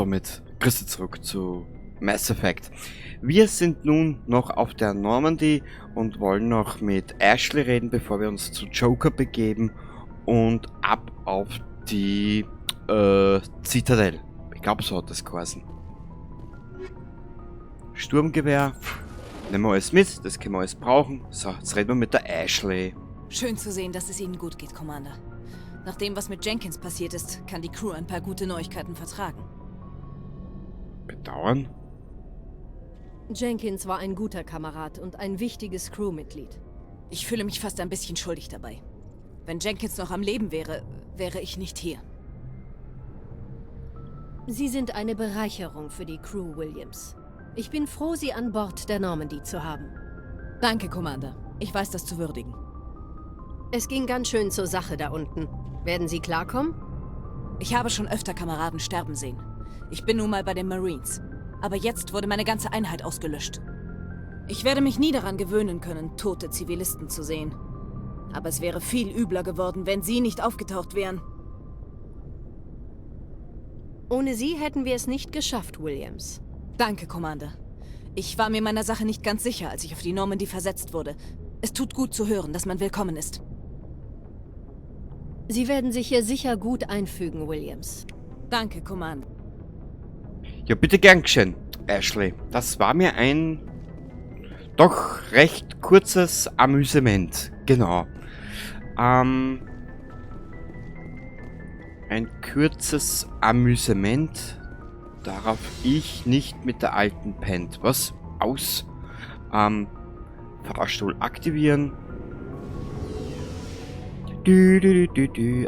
somit grüße zurück zu Mass Effect. Wir sind nun noch auf der Normandy und wollen noch mit Ashley reden, bevor wir uns zu Joker begeben und ab auf die Zitadelle. Ich glaube, so hat das geheißen. Sturmgewehr. Nehmen wir alles mit, das können wir alles brauchen. So, jetzt reden wir mit der Ashley. Schön zu sehen, dass es Ihnen gut geht, Commander. Nach dem, was mit Jenkins passiert ist, kann die Crew ein paar gute Neuigkeiten vertragen. Bedauern? Jenkins war ein guter Kamerad und ein wichtiges Crewmitglied. Ich fühle mich fast ein bisschen schuldig dabei. Wenn Jenkins noch am Leben wäre, wäre ich nicht hier. Sie sind eine Bereicherung für die Crew, Williams. Ich bin froh, Sie an Bord der Normandy zu haben. Danke, Commander. Ich weiß das zu würdigen. Es ging ganz schön zur Sache da unten. Werden Sie klarkommen? Ich habe schon öfter Kameraden sterben sehen. Ich bin nun mal bei den Marines. Aber jetzt wurde meine ganze Einheit ausgelöscht. Ich werde mich nie daran gewöhnen können, tote Zivilisten zu sehen. Aber es wäre viel übler geworden, wenn Sie nicht aufgetaucht wären. Ohne Sie hätten wir es nicht geschafft, Williams. Danke, Commander. Ich war mir meiner Sache nicht ganz sicher, als ich auf die Normandy versetzt wurde. Es tut gut zu hören, dass man willkommen ist. Sie werden sich hier sicher gut einfügen, Williams. Danke, Commander. Ja, bitte gern geschehen, Ashley. Das war mir ein doch recht kurzes Amüsement. Genau. Ein kurzes Amüsement. Darauf ich nicht mit der alten pennt. Was? Aus. Fahrstuhl aktivieren.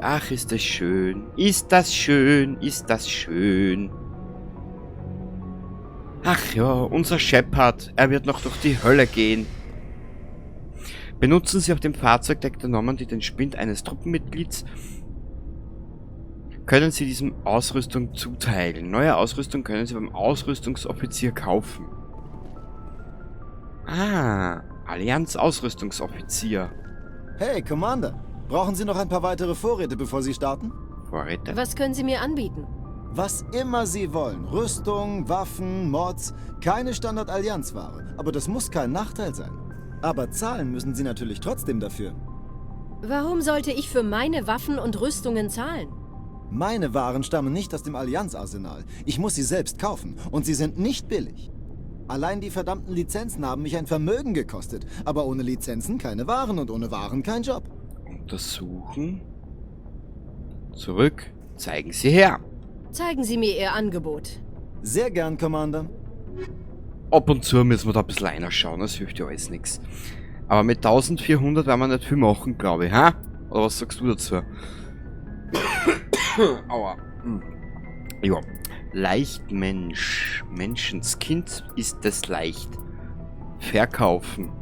Ach, ist das schön. Ist das schön. Ist das schön. Ach ja, unser Shepard. Er wird noch durch die Hölle gehen. Benutzen Sie auf dem Fahrzeugdeck der Normandy den Spind eines Truppenmitglieds. Können Sie diesem Ausrüstung zuteilen. Neue Ausrüstung können Sie beim Ausrüstungsoffizier kaufen. Ah, Allianz Ausrüstungsoffizier. Hey, Commander. Brauchen Sie noch ein paar weitere Vorräte, bevor Sie starten? Vorräte? Was können Sie mir anbieten? Was immer Sie wollen. Rüstung, Waffen, Mods. Keine Standard-Allianz-Ware. Aber das muss kein Nachteil sein. Aber zahlen müssen Sie natürlich trotzdem dafür. Warum sollte ich für meine Waffen und Rüstungen zahlen? Meine Waren stammen nicht aus dem Allianz-Arsenal. Ich muss sie selbst kaufen. Und sie sind nicht billig. Allein die verdammten Lizenzen haben mich ein Vermögen gekostet. Aber ohne Lizenzen keine Waren und ohne Waren kein Job. Untersuchen. Zurück. Zeigen Sie her. Zeigen Sie mir Ihr Angebot. Sehr gern, Commander. Ab und zu müssen wir da ein bisschen reinschauen, das hilft ja alles nichts. Aber mit 1400 werden wir nicht viel machen, glaube ich, ha? Oder was sagst du dazu? Aua. Ja. Leichtmensch. Menschenskind ist es leicht. Verkaufen.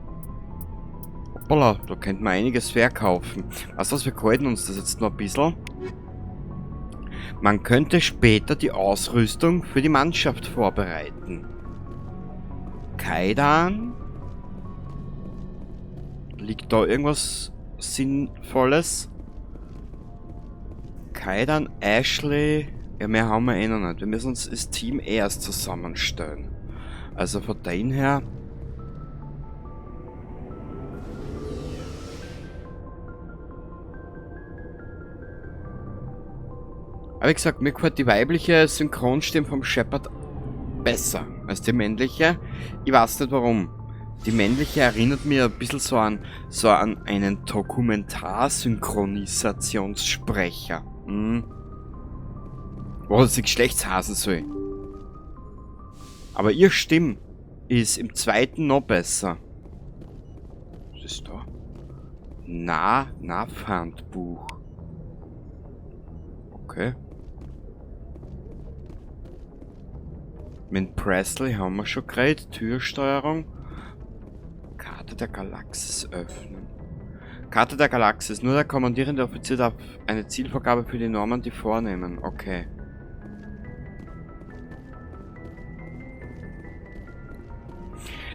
Hoppala, da könnte man einiges verkaufen. Weißt du was, wir halten uns das jetzt noch ein bisschen. Man könnte später die Ausrüstung für die Mannschaft vorbereiten. Kaidan? Liegt da irgendwas Sinnvolles? Kaidan, Ashley... Ja, mehr haben wir eh noch nicht. Wir müssen uns das Team erst zusammenstellen. Also von dahin her... Aber wie gesagt, mir gefällt die weibliche Synchronstimme vom Shepard besser als die männliche. Ich weiß nicht warum. Die männliche erinnert mich ein bisschen so an einen Dokumentarsynchronisationssprecher. Wo sie Geschlechtshasen soll. Aber ihr Stimme ist im zweiten noch besser. Was ist da? NAV-Handbuch. Okay. Mit Presley haben wir schon geredet. Türsteuerung. Karte der Galaxis öffnen. Karte der Galaxis. Nur der kommandierende Offizier darf eine Zielvorgabe für die Normandy vornehmen. Okay.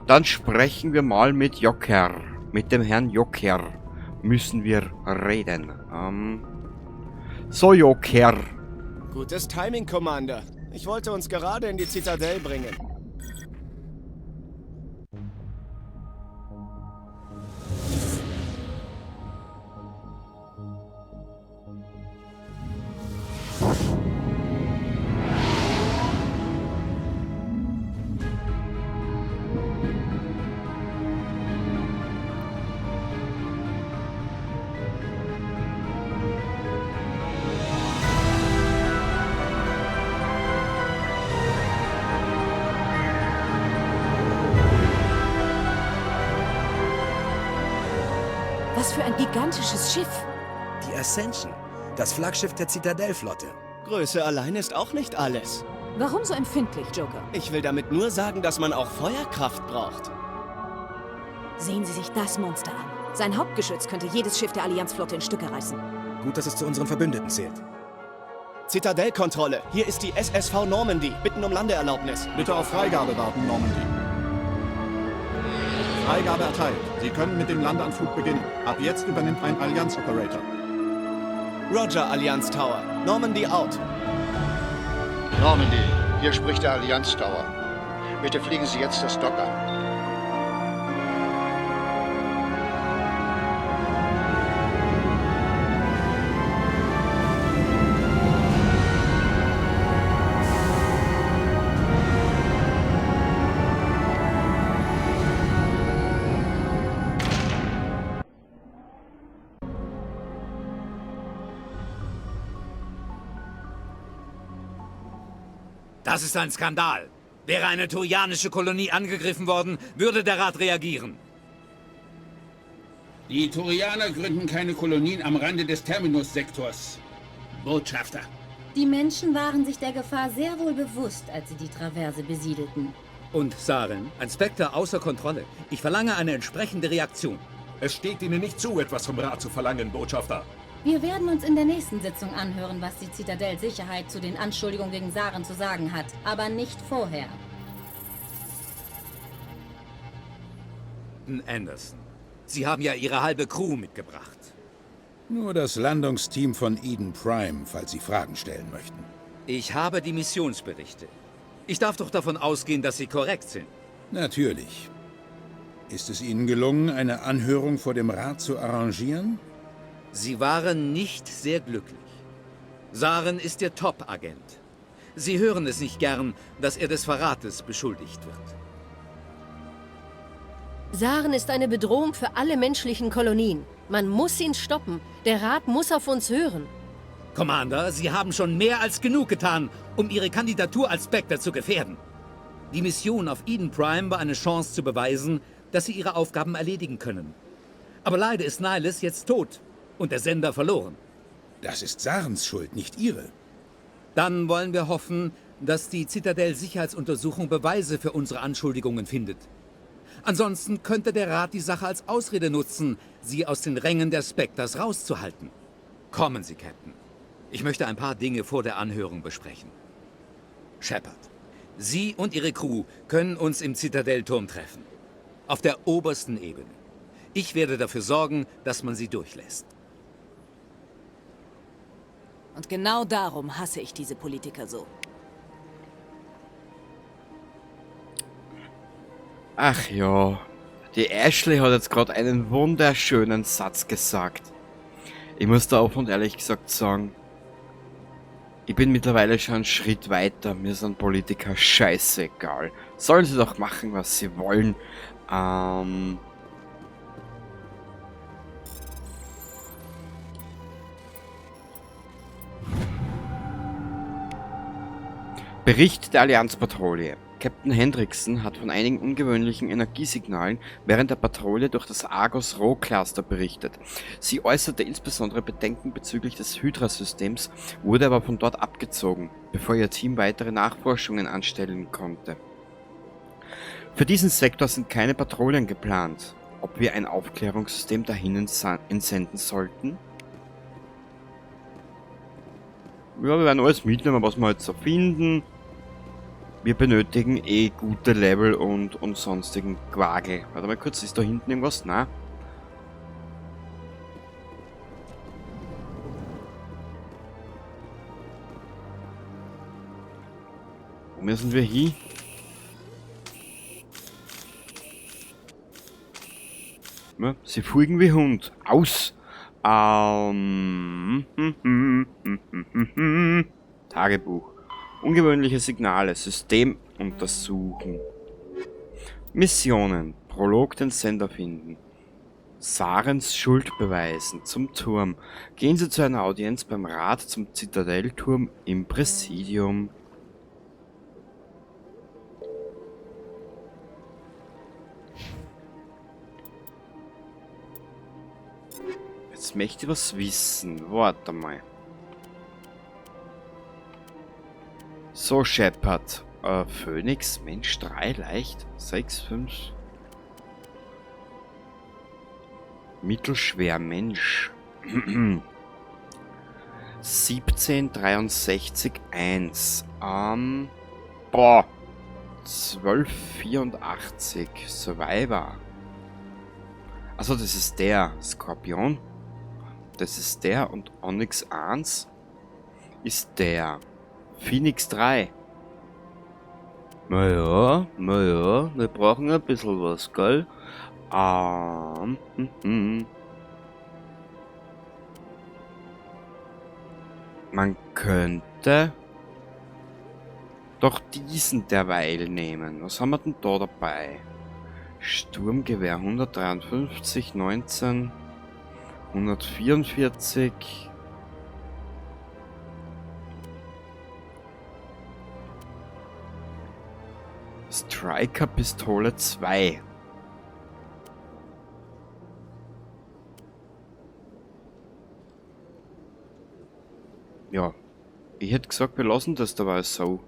Dann sprechen wir mal mit Joker. Mit dem Herrn Joker müssen wir reden. So, Joker. Gutes Timing, Commander. Ich wollte uns gerade in die Zitadelle bringen. Was für ein gigantisches Schiff. Die Ascension, das Flaggschiff der Zitadellflotte. Größe allein ist auch nicht alles. Warum so empfindlich, Joker? Ich will damit nur sagen, dass man auch Feuerkraft braucht. Sehen Sie sich das Monster an. Sein Hauptgeschütz könnte jedes Schiff der Allianzflotte in Stücke reißen. Gut, dass es zu unseren Verbündeten zählt. Zitadellkontrolle. Hier ist die SSV Normandy. Bitten um Landeerlaubnis. Bitte auf Freigabe warten, Normandy. Freigabe erteilt. Sie können mit dem Landeanflug beginnen. Ab jetzt übernimmt ein Allianz-Operator. Roger, Allianz Tower. Normandy out. Normandy, hier spricht der Allianz Tower. Bitte fliegen Sie jetzt das Dock an. Das ist ein Skandal. Wäre eine turianische Kolonie angegriffen worden, würde der Rat reagieren. Die Turianer gründen keine Kolonien am Rande des Terminus-Sektors. Botschafter. Die Menschen waren sich der Gefahr sehr wohl bewusst, als sie die Traverse besiedelten. Und Saren, ein Spectre außer Kontrolle. Ich verlange eine entsprechende Reaktion. Es steht Ihnen nicht zu, etwas vom Rat zu verlangen, Botschafter. Wir werden uns in der nächsten Sitzung anhören, was die Zitadell-Sicherheit zu den Anschuldigungen gegen Saren zu sagen hat, aber nicht vorher. Anderson, Sie haben ja Ihre halbe Crew mitgebracht. Nur das Landungsteam von Eden Prime, falls Sie Fragen stellen möchten. Ich habe die Missionsberichte. Ich darf doch davon ausgehen, dass sie korrekt sind. Natürlich. Ist es Ihnen gelungen, eine Anhörung vor dem Rat zu arrangieren? Sie waren nicht sehr glücklich. Saren ist Ihr Top-Agent. Sie hören es nicht gern, dass er des Verrates beschuldigt wird. Saren ist eine Bedrohung für alle menschlichen Kolonien. Man muss ihn stoppen. Der Rat muss auf uns hören. Commander, Sie haben schon mehr als genug getan, um Ihre Kandidatur als Spectre zu gefährden. Die Mission auf Eden Prime war eine Chance zu beweisen, dass Sie Ihre Aufgaben erledigen können. Aber leider ist Nihilus jetzt tot und der Sender verloren. Das ist Sarens Schuld, nicht Ihre. Dann wollen wir hoffen, dass die Zitadell-Sicherheitsuntersuchung Beweise für unsere Anschuldigungen findet. Ansonsten könnte der Rat die Sache als Ausrede nutzen, Sie aus den Rängen der Spectres rauszuhalten. Kommen Sie, Captain. Ich möchte ein paar Dinge vor der Anhörung besprechen. Shepard, Sie und Ihre Crew können uns im Zitadellturm treffen. Auf der obersten Ebene. Ich werde dafür sorgen, dass man Sie durchlässt. Und genau darum hasse ich diese Politiker so. Ach ja, die Ashley hat jetzt gerade einen wunderschönen Satz gesagt. Ich muss da offen und ehrlich gesagt sagen, ich bin mittlerweile schon einen Schritt weiter. Mir sind Politiker scheißegal. Sollen sie doch machen, was sie wollen. Bericht der Allianzpatrouille. Captain Hendrickson hat von einigen ungewöhnlichen Energiesignalen während der Patrouille durch das Argos Rho Cluster berichtet. Sie äußerte insbesondere Bedenken bezüglich des Hydra-Systems, wurde aber von dort abgezogen, bevor ihr Team weitere Nachforschungen anstellen konnte. Für diesen Sektor sind keine Patrouillen geplant. Ob wir ein Aufklärungssystem dahin entsenden sollten? Ja, wir werden alles mitnehmen, was wir jetzt so finden. Wir benötigen eh gute Level und sonstigen Quagel. Warte mal kurz, ist da hinten irgendwas? Nein. müssen wir hin? Ja, sie folgen wie Hund. Aus! Tagebuch. Ungewöhnliche Signale. System untersuchen. Missionen. Prolog den Sender finden. Sarens Schuld beweisen. Zum Turm. Gehen Sie zu einer Audienz beim Rat zum Zitadellturm im Präsidium. Jetzt möchte ich was wissen. Warte mal. So, Shepard. Phoenix, Mensch, 3 leicht. 6, 5. Mittelschwer, Mensch. 17, 63, 1. 12, 84. Survivor. Also das ist der Skorpion. Das ist der und Onyx 1 ist der. Phoenix 3. Naja, wir brauchen ein bisschen was, gell? Man könnte doch diesen derweil nehmen. Was haben wir denn da dabei? Sturmgewehr 153, 19, 144. Striker Pistole 2. Ja, ich hätte gesagt, wir lassen das dabei so.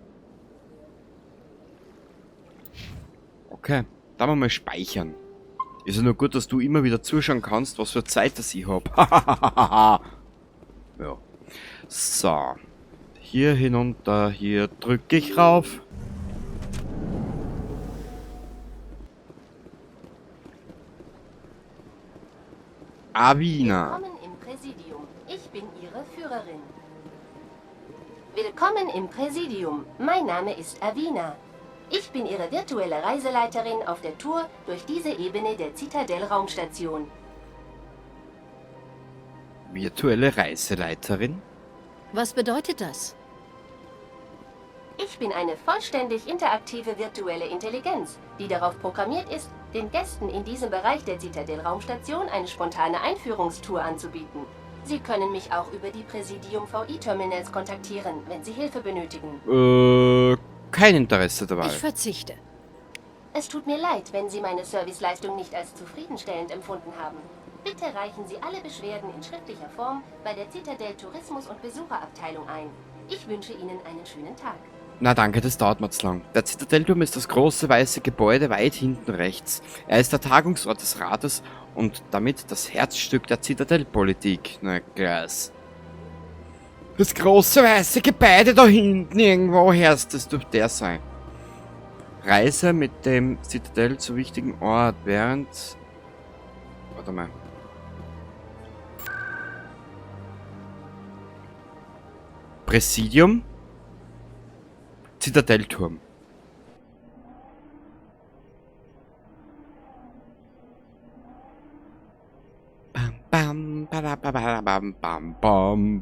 Okay, dann mal speichern. Ist ja nur gut, dass du immer wieder zuschauen kannst, was für Zeit das ich hab. Ja. So. Hier hinunter, hier drücke ich rauf. Avina. Willkommen im Präsidium. Ich bin Ihre Führerin. Willkommen im Präsidium. Mein Name ist Avina. Ich bin Ihre virtuelle Reiseleiterin auf der Tour durch diese Ebene der Zitadell-Raumstation. Virtuelle Reiseleiterin? Was bedeutet das? Ich bin eine vollständig interaktive virtuelle Intelligenz, die darauf programmiert ist, den Gästen in diesem Bereich der Zitadell-Raumstation eine spontane Einführungstour anzubieten. Sie können mich auch über die Präsidium-VI-Terminals kontaktieren, wenn Sie Hilfe benötigen. Kein Interesse dabei. Ich verzichte. Es tut mir leid, wenn Sie meine Serviceleistung nicht als zufriedenstellend empfunden haben. Bitte reichen Sie alle Beschwerden in schriftlicher Form bei der Zitadell Tourismus- und Besucherabteilung ein. Ich wünsche Ihnen einen schönen Tag. Na danke, das dauert mir zu lang. Der Zitadellturm ist das große weiße Gebäude weit hinten rechts. Er ist der Tagungsort des Rates und damit das Herzstück der Zitadellpolitik. Na krass. Das große weiße Gebäude da hinten irgendwo herrscht, das dürfte der sein. Reise mit dem Zitadell zu wichtigen Ort, während... Warte mal. Präsidium? Zitadellturm. Bam, bam, bam, bam, bam,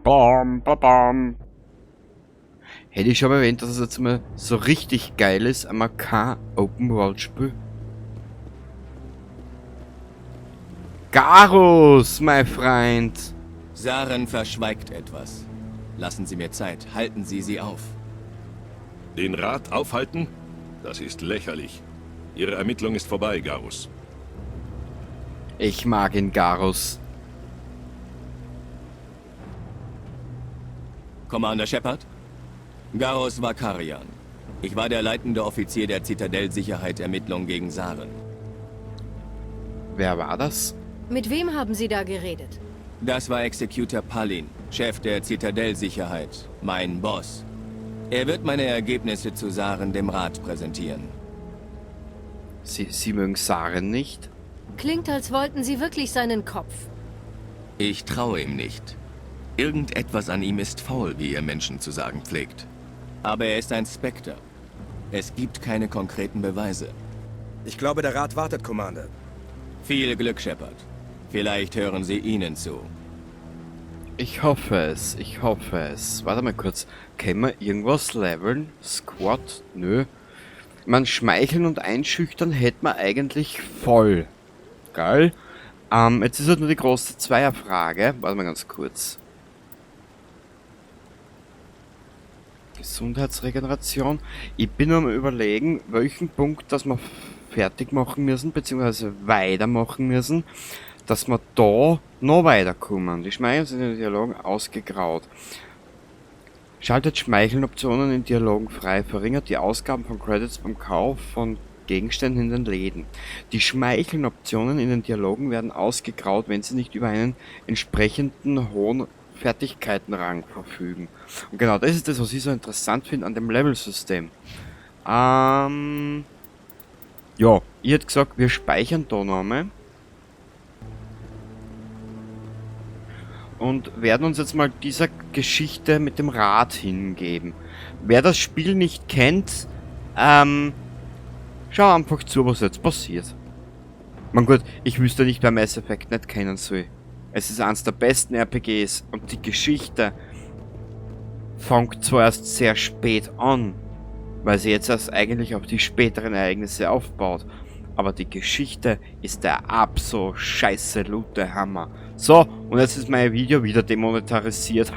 bam, bam. Hätte ich schon mal erwähnt, dass es jetzt mal so richtig geil ist, einmal kein Open-World-Spiel. Garus, mein Freund. Saren verschweigt etwas. Lassen Sie mir Zeit. Halten Sie sie auf. Den Rat aufhalten? Das ist lächerlich. Ihre Ermittlung ist vorbei, Garus. Ich mag ihn, Garus. Commander Shepard? Garus Vakarian. Ich war der leitende Offizier der Zitadell-Sicherheit-Ermittlung gegen Saren. Wer war das? Mit wem haben Sie da geredet? Das war Executor Palin, Chef der Zitadell-Sicherheit, mein Boss. Er wird meine Ergebnisse zu Saren dem Rat präsentieren. Sie mögen Saren nicht? Klingt, als wollten Sie wirklich seinen Kopf. Ich traue ihm nicht. Irgendetwas an ihm ist faul, wie ihr Menschen zu sagen pflegt. Aber er ist ein Spectre. Es gibt keine konkreten Beweise. Ich glaube, der Rat wartet, Commander. Viel Glück, Shepard. Vielleicht hören sie Ihnen zu. Ich hoffe es, ich hoffe es. Warte mal kurz. Können wir irgendwas leveln? Squad? Nö. Man schmeicheln und einschüchtern hätte man eigentlich voll. Geil. Jetzt ist halt nur die große Zweierfrage. Warte mal ganz kurz. Gesundheitsregeneration. Ich bin nur am Überlegen, welchen Punkt, dass wir fertig machen müssen, beziehungsweise weitermachen müssen, dass wir da noch weiterkommen. Die Schmeicheln sind in den Dialogen ausgegraut. Schaltet Schmeicheln-Optionen in Dialogen frei, verringert die Ausgaben von Credits beim Kauf von Gegenständen in den Läden. Die Schmeicheln-Optionen in den Dialogen werden ausgegraut, wenn sie nicht über einen entsprechenden hohen Fertigkeitenrang verfügen. Und genau das ist das, was ich so interessant finde an dem Level-System. Ja, ich hätte gesagt, wir speichern da nochmal. Und werden uns jetzt mal dieser Geschichte mit dem Rad hingeben. Wer das Spiel nicht kennt, schau einfach zu, was jetzt passiert. Man gut, ich wüsste nicht, wer Mass Effect nicht kennen soll. Es ist eines der besten RPGs und die Geschichte fängt zwar erst sehr spät an, weil sie jetzt erst eigentlich auf die späteren Ereignisse aufbaut. Aber die Geschichte ist der absolut scheiße lute Hammer. So, und jetzt ist mein Video wieder demonetarisiert.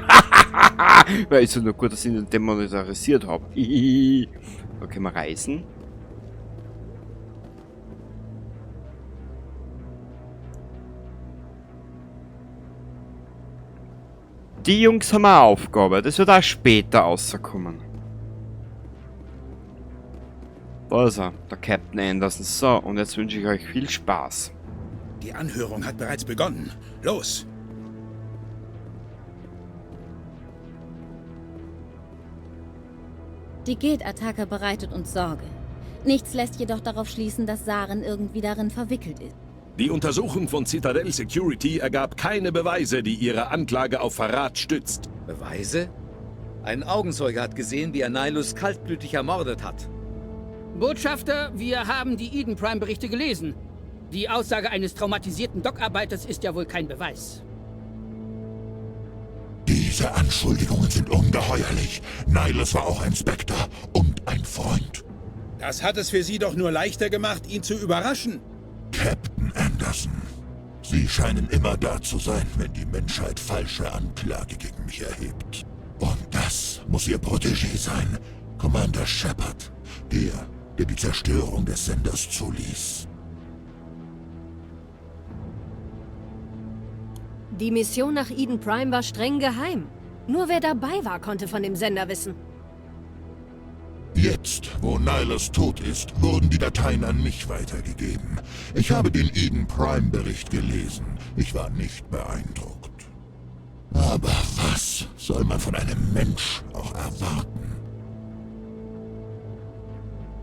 Weil ist ja nur gut, dass ich ihn demonetarisiert habe. Okay, wir reisen. Die Jungs haben eine Aufgabe, das wird auch später rauskommen. Da ist er, der Captain Anderson. So, und jetzt wünsche ich euch viel Spaß. Die Anhörung hat bereits begonnen. Los! Die Gate-Attacke bereitet uns Sorge. Nichts lässt jedoch darauf schließen, dass Saren irgendwie darin verwickelt ist. Die Untersuchung von Citadel Security ergab keine Beweise, die ihre Anklage auf Verrat stützt. Beweise? Ein Augenzeuge hat gesehen, wie er Nihilus kaltblütig ermordet hat. Botschafter, wir haben die Eden Prime-Berichte gelesen. Die Aussage eines traumatisierten Dockarbeiters ist ja wohl kein Beweis. Diese Anschuldigungen sind ungeheuerlich. Nihilus war auch ein Spectre und ein Freund. Das hat es für Sie doch nur leichter gemacht, ihn zu überraschen. Captain Anderson, Sie scheinen immer da zu sein, wenn die Menschheit falsche Anklage gegen mich erhebt. Und das muss Ihr Protégé sein, Commander Shepard, der die Zerstörung des Senders zuließ. Die Mission nach Eden Prime war streng geheim. Nur wer dabei war, konnte von dem Sender wissen. Jetzt, wo Nihilus tot ist, wurden die Dateien an mich weitergegeben. Ich habe den Eden Prime-Bericht gelesen. Ich war nicht beeindruckt. Aber was soll man von einem Mensch auch erwarten?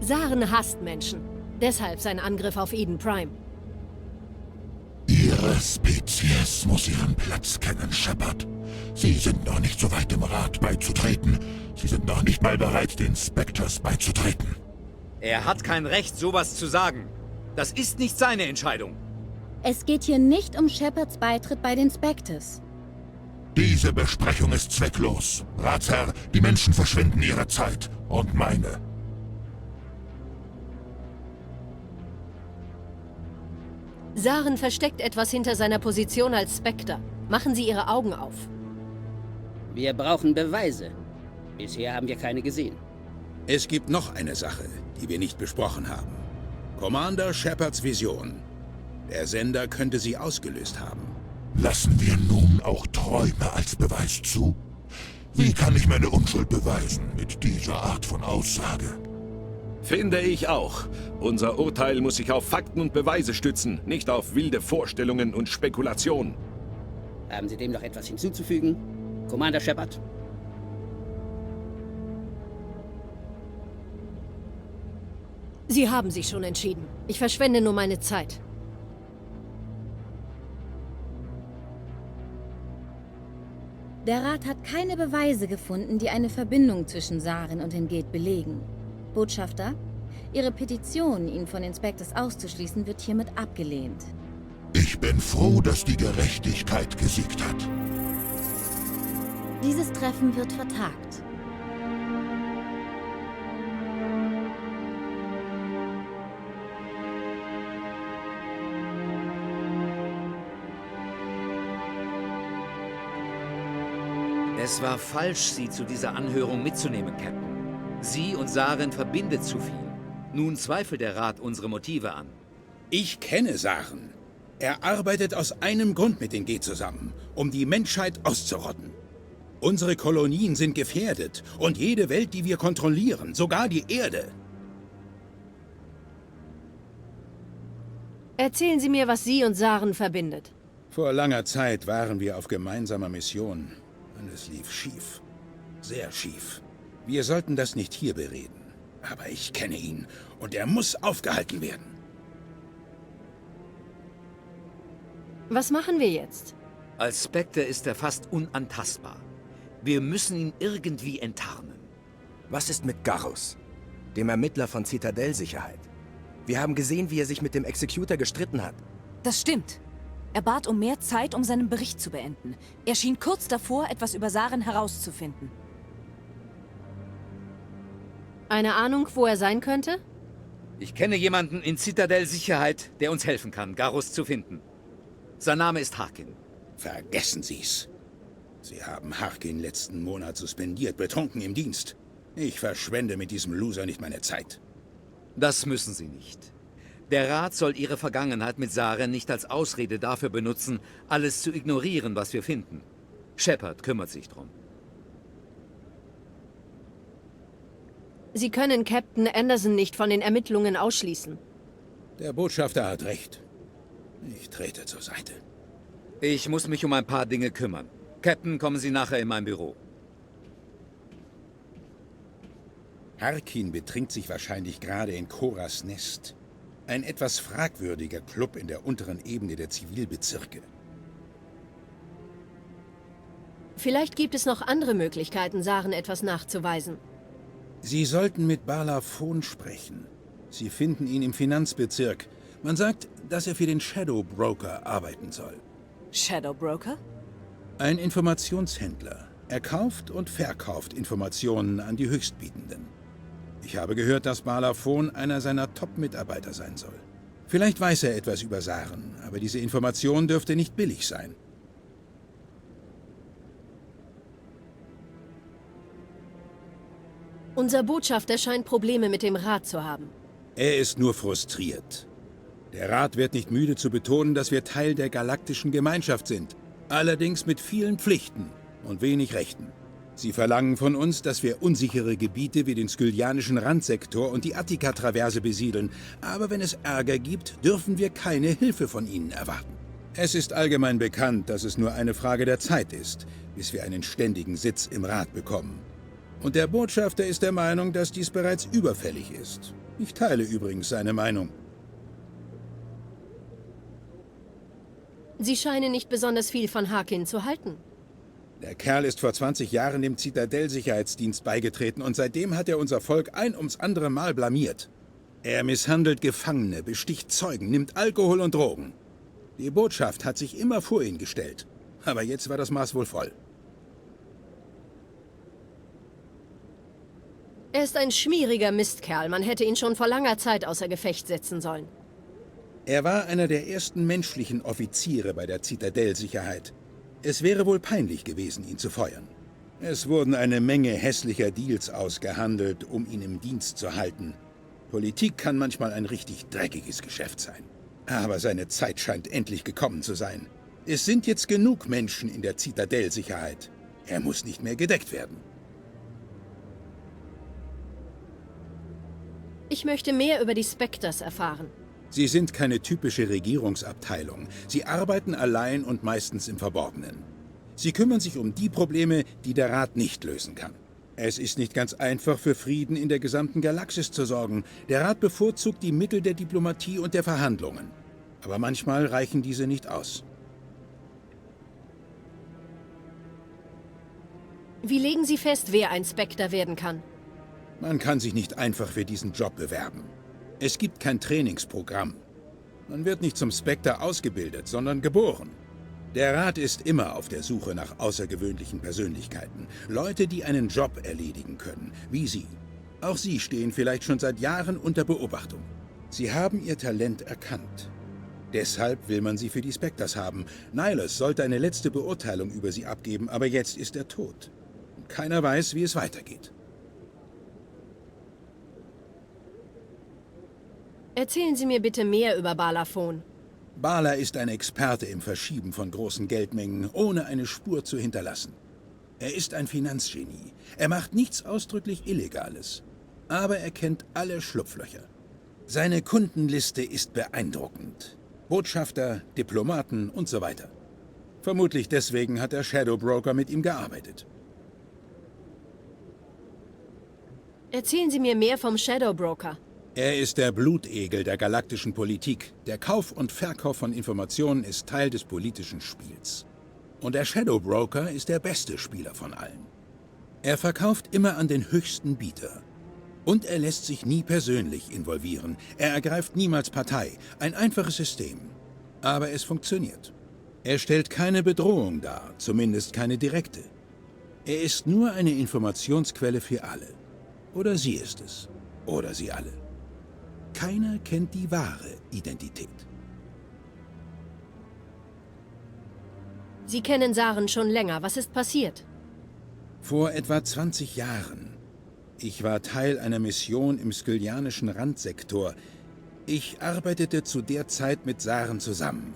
Saren hasst Menschen. Deshalb sein Angriff auf Eden Prime. Ihre Spezies muss ihren Platz kennen, Shepard. Sie sind noch nicht so weit, dem Rat beizutreten. Sie sind noch nicht mal bereit, den Spectres beizutreten. Er hat kein Recht, sowas zu sagen. Das ist nicht seine Entscheidung. Es geht hier nicht um Shepards Beitritt bei den Spectres. Diese Besprechung ist zwecklos. Ratsherr, die Menschen verschwenden ihre Zeit und meine. Saren versteckt etwas hinter seiner Position als Spectre. Machen Sie Ihre Augen auf. Wir brauchen Beweise. Bisher haben wir keine gesehen. Es gibt noch eine Sache, die wir nicht besprochen haben. Commander Shepards Vision. Der Sender könnte sie ausgelöst haben. Lassen wir nun auch Träume als Beweis zu? Wie kann ich meine Unschuld beweisen mit dieser Art von Aussage? Finde ich auch. Unser Urteil muss sich auf Fakten und Beweise stützen, nicht auf wilde Vorstellungen und Spekulationen. Haben Sie dem noch etwas hinzuzufügen, Commander Shepard? Sie haben sich schon entschieden. Ich verschwende nur meine Zeit. Der Rat hat keine Beweise gefunden, die eine Verbindung zwischen Saren und den Geth belegen. Botschafter, Ihre Petition, ihn von den Spectres auszuschließen, wird hiermit abgelehnt. Ich bin froh, dass die Gerechtigkeit gesiegt hat. Dieses Treffen wird vertagt. Es war falsch, Sie zu dieser Anhörung mitzunehmen, Captain. Sie und Saren verbindet zu viel. Nun zweifelt der Rat unsere Motive an. Ich kenne Saren. Er arbeitet aus einem Grund mit den Geth zusammen, um die Menschheit auszurotten. Unsere Kolonien sind gefährdet und jede Welt, die wir kontrollieren, sogar die Erde. Erzählen Sie mir, was Sie und Saren verbindet. Vor langer Zeit waren wir auf gemeinsamer Mission. Und es lief schief. Sehr schief. Wir sollten das nicht hier bereden. Aber ich kenne ihn und er muss aufgehalten werden. Was machen wir jetzt? Als Spectre ist er fast unantastbar. Wir müssen ihn irgendwie enttarnen. Was ist mit Garrus, dem Ermittler von Zitadell-Sicherheit? Wir haben gesehen, wie er sich mit dem Executor gestritten hat. Das stimmt. Er bat um mehr Zeit, um seinen Bericht zu beenden. Er schien kurz davor, etwas über Saren herauszufinden. Eine Ahnung, wo er sein könnte? Ich kenne jemanden in Zitadell-Sicherheit, der uns helfen kann, Garrus zu finden. Sein Name ist Harkin. Vergessen Sie's. Sie haben Harkin letzten Monat suspendiert, betrunken im Dienst. Ich verschwende mit diesem Loser nicht meine Zeit. Das müssen Sie nicht. Der Rat soll Ihre Vergangenheit mit Saren nicht als Ausrede dafür benutzen, alles zu ignorieren, was wir finden. Shepard kümmert sich drum. Sie können Captain Anderson nicht von den Ermittlungen ausschließen. Der Botschafter hat recht. Ich trete zur Seite. Ich muss mich um ein paar Dinge kümmern. Captain, kommen Sie nachher in mein Büro. Harkin betrinkt sich wahrscheinlich gerade in Koras Nest. Ein etwas fragwürdiger Club in der unteren Ebene der Zivilbezirke. Vielleicht gibt es noch andere Möglichkeiten, Saren etwas nachzuweisen. Sie sollten mit Balafon sprechen. Sie finden ihn im Finanzbezirk. Man sagt, dass er für den Shadow Broker arbeiten soll. Shadow Broker? Ein Informationshändler. Er kauft und verkauft Informationen an die Höchstbietenden. Ich habe gehört, dass Balafon einer seiner Top-Mitarbeiter sein soll. Vielleicht weiß er etwas über Saren, aber diese Information dürfte nicht billig sein. Unser Botschafter scheint Probleme mit dem Rat zu haben. Er ist nur frustriert. Der Rat wird nicht müde zu betonen, dass wir Teil der galaktischen Gemeinschaft sind. Allerdings mit vielen Pflichten und wenig Rechten. Sie verlangen von uns, dass wir unsichere Gebiete wie den skylianischen Randsektor und die Attika-Traverse besiedeln. Aber wenn es Ärger gibt, dürfen wir keine Hilfe von ihnen erwarten. Es ist allgemein bekannt, dass es nur eine Frage der Zeit ist, bis wir einen ständigen Sitz im Rat bekommen. Und der Botschafter ist der Meinung, dass dies bereits überfällig ist. Ich teile übrigens seine Meinung. Sie scheinen nicht besonders viel von Harkin zu halten. Der Kerl ist vor 20 Jahren dem Zitadell-Sicherheitsdienst beigetreten und seitdem hat er unser Volk ein ums andere Mal blamiert. Er misshandelt Gefangene, besticht Zeugen, nimmt Alkohol und Drogen. Die Botschaft hat sich immer vor ihn gestellt. Aber jetzt war das Maß wohl voll. Er ist ein schmieriger Mistkerl. Man hätte ihn schon vor langer Zeit außer Gefecht setzen sollen. Er war einer der ersten menschlichen Offiziere bei der Zitadell-Sicherheit. Es wäre wohl peinlich gewesen, ihn zu feuern. Es wurden eine Menge hässlicher Deals ausgehandelt, um ihn im Dienst zu halten. Politik kann manchmal ein richtig dreckiges Geschäft sein. Aber seine Zeit scheint endlich gekommen zu sein. Es sind jetzt genug Menschen in der Zitadell-Sicherheit. Er muss nicht mehr gedeckt werden. Ich möchte mehr über die Spectres erfahren. Sie sind keine typische Regierungsabteilung. Sie arbeiten allein und meistens im Verborgenen. Sie kümmern sich um die Probleme, die der Rat nicht lösen kann. Es ist nicht ganz einfach, für Frieden in der gesamten Galaxis zu sorgen. Der Rat bevorzugt die Mittel der Diplomatie und der Verhandlungen. Aber manchmal reichen diese nicht aus. Wie legen Sie fest, wer ein Spectre werden kann? Man kann sich nicht einfach für diesen Job bewerben. Es gibt kein Trainingsprogramm. Man wird nicht zum Spectre ausgebildet, sondern geboren. Der Rat ist immer auf der Suche nach außergewöhnlichen Persönlichkeiten. Leute, die einen Job erledigen können, wie Sie. Auch Sie stehen vielleicht schon seit Jahren unter Beobachtung. Sie haben Ihr Talent erkannt. Deshalb will man Sie für die Spectres haben. Nihilus sollte eine letzte Beurteilung über Sie abgeben, aber jetzt ist er tot. Und keiner weiß, wie es weitergeht. Erzählen Sie mir bitte mehr über Balafon. Bala ist ein Experte im Verschieben von großen Geldmengen, ohne eine Spur zu hinterlassen. Er ist ein Finanzgenie. Er macht nichts ausdrücklich Illegales. Aber er kennt alle Schlupflöcher. Seine Kundenliste ist beeindruckend. Botschafter, Diplomaten und so weiter. Vermutlich deswegen hat der Shadow Broker mit ihm gearbeitet. Erzählen Sie mir mehr vom Shadow Broker. Er ist der Blutegel der galaktischen Politik. Der Kauf und Verkauf von Informationen ist Teil des politischen Spiels. Und der Shadow Broker ist der beste Spieler von allen. Er verkauft immer an den höchsten Bieter. Und er lässt sich nie persönlich involvieren. Er ergreift niemals Partei. Ein einfaches System. Aber es funktioniert. Er stellt keine Bedrohung dar, zumindest keine direkte. Er ist nur eine Informationsquelle für alle. Oder sie ist es. Oder sie alle. Keiner kennt die wahre Identität. Sie kennen Saren schon länger. Was ist passiert? Vor etwa 20 Jahren. Ich war Teil einer Mission im skylianischen Randsektor. Ich arbeitete zu der Zeit mit Saren zusammen.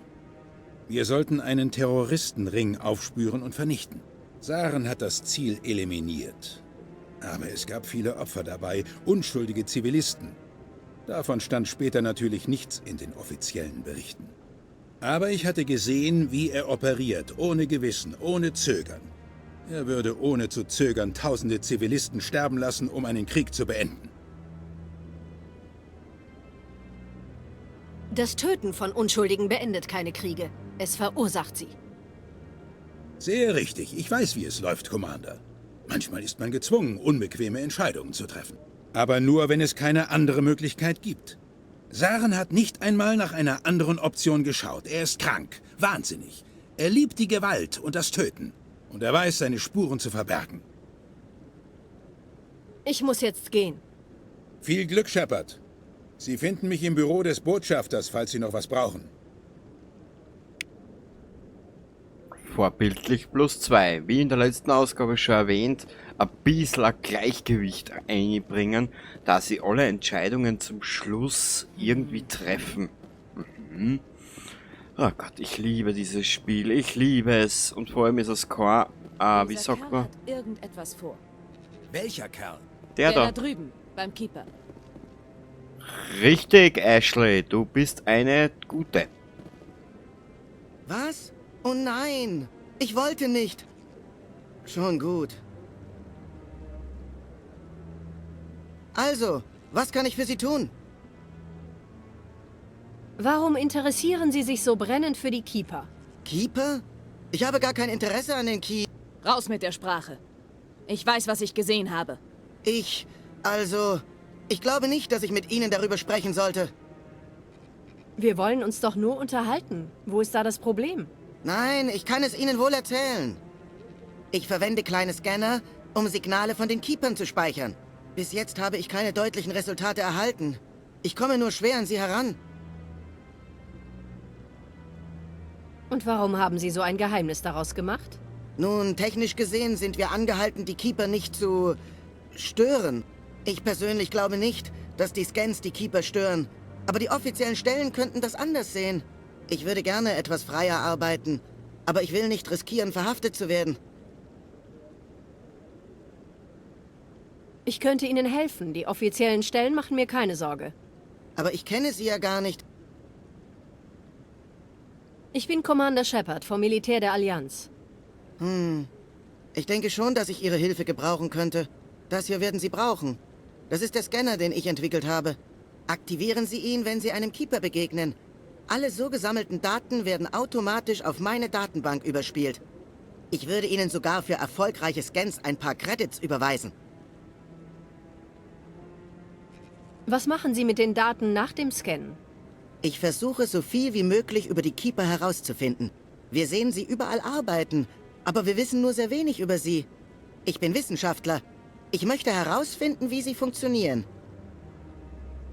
Wir sollten einen Terroristenring aufspüren und vernichten. Saren hat das Ziel eliminiert. Aber es gab viele Opfer dabei, unschuldige Zivilisten. Davon stand später natürlich nichts in den offiziellen Berichten. Aber ich hatte gesehen, wie er operiert, ohne Gewissen, ohne Zögern. Er würde ohne zu zögern tausende Zivilisten sterben lassen, um einen Krieg zu beenden. Das Töten von Unschuldigen beendet keine Kriege. Es verursacht sie. Sehr richtig. Ich weiß, wie es läuft, Commander. Manchmal ist man gezwungen, unbequeme Entscheidungen zu treffen. Aber nur, wenn es keine andere Möglichkeit gibt. Saren hat nicht einmal nach einer anderen Option geschaut. Er ist krank, wahnsinnig. Er liebt die Gewalt und das Töten. Und er weiß, seine Spuren zu verbergen. Ich muss jetzt gehen. Viel Glück, Shepard. Sie finden mich im Büro des Botschafters, falls Sie noch was brauchen. Vorbildlich +2. Wie in der letzten Ausgabe schon erwähnt, ein bisschen ein Gleichgewicht einbringen, da sie alle Entscheidungen zum Schluss irgendwie treffen. Oh Gott, ich liebe dieses Spiel, ich liebe es. Und vor allem ist es kein, wie sagt man? Hat irgendetwas vor. Welcher Kerl? Der da da. drüben, beim Keeper. Richtig, Ashley, du bist eine Gute. Was? Oh nein! Ich wollte nicht! Schon gut. Also, was kann ich für Sie tun? Warum interessieren Sie sich so brennend für die Keeper? Keeper? Ich habe gar kein Interesse an den Keeper. Raus mit der Sprache. Ich weiß, was ich gesehen habe. Ich glaube nicht, dass ich mit Ihnen darüber sprechen sollte. Wir wollen uns doch nur unterhalten. Wo ist da das Problem? Nein, ich kann es Ihnen wohl erzählen. Ich verwende kleine Scanner, um Signale von den Keepern zu speichern. Bis jetzt habe ich keine deutlichen Resultate erhalten. Ich komme nur schwer an sie heran. Und warum haben Sie so ein Geheimnis daraus gemacht? Nun, technisch gesehen sind wir angehalten, die Keeper nicht zu stören. Ich persönlich glaube nicht, dass die Scans die Keeper stören. Aber die offiziellen Stellen könnten das anders sehen. Ich würde gerne etwas freier arbeiten, aber ich will nicht riskieren, verhaftet zu werden. Ich könnte Ihnen helfen. Die offiziellen Stellen machen mir keine Sorge. Aber ich kenne Sie ja gar nicht. Ich bin Commander Shepard vom Militär der Allianz. Ich denke schon, dass ich Ihre Hilfe gebrauchen könnte. Das hier werden Sie brauchen. Das ist der Scanner, den ich entwickelt habe. Aktivieren Sie ihn, wenn Sie einem Keeper begegnen. Alle so gesammelten Daten werden automatisch auf meine Datenbank überspielt. Ich würde Ihnen sogar für erfolgreiche Scans ein paar Credits überweisen. Was machen Sie mit den Daten nach dem Scannen? Ich versuche, so viel wie möglich über die Keeper herauszufinden. Wir sehen sie überall arbeiten, aber wir wissen nur sehr wenig über sie. Ich bin Wissenschaftler. Ich möchte herausfinden, wie sie funktionieren.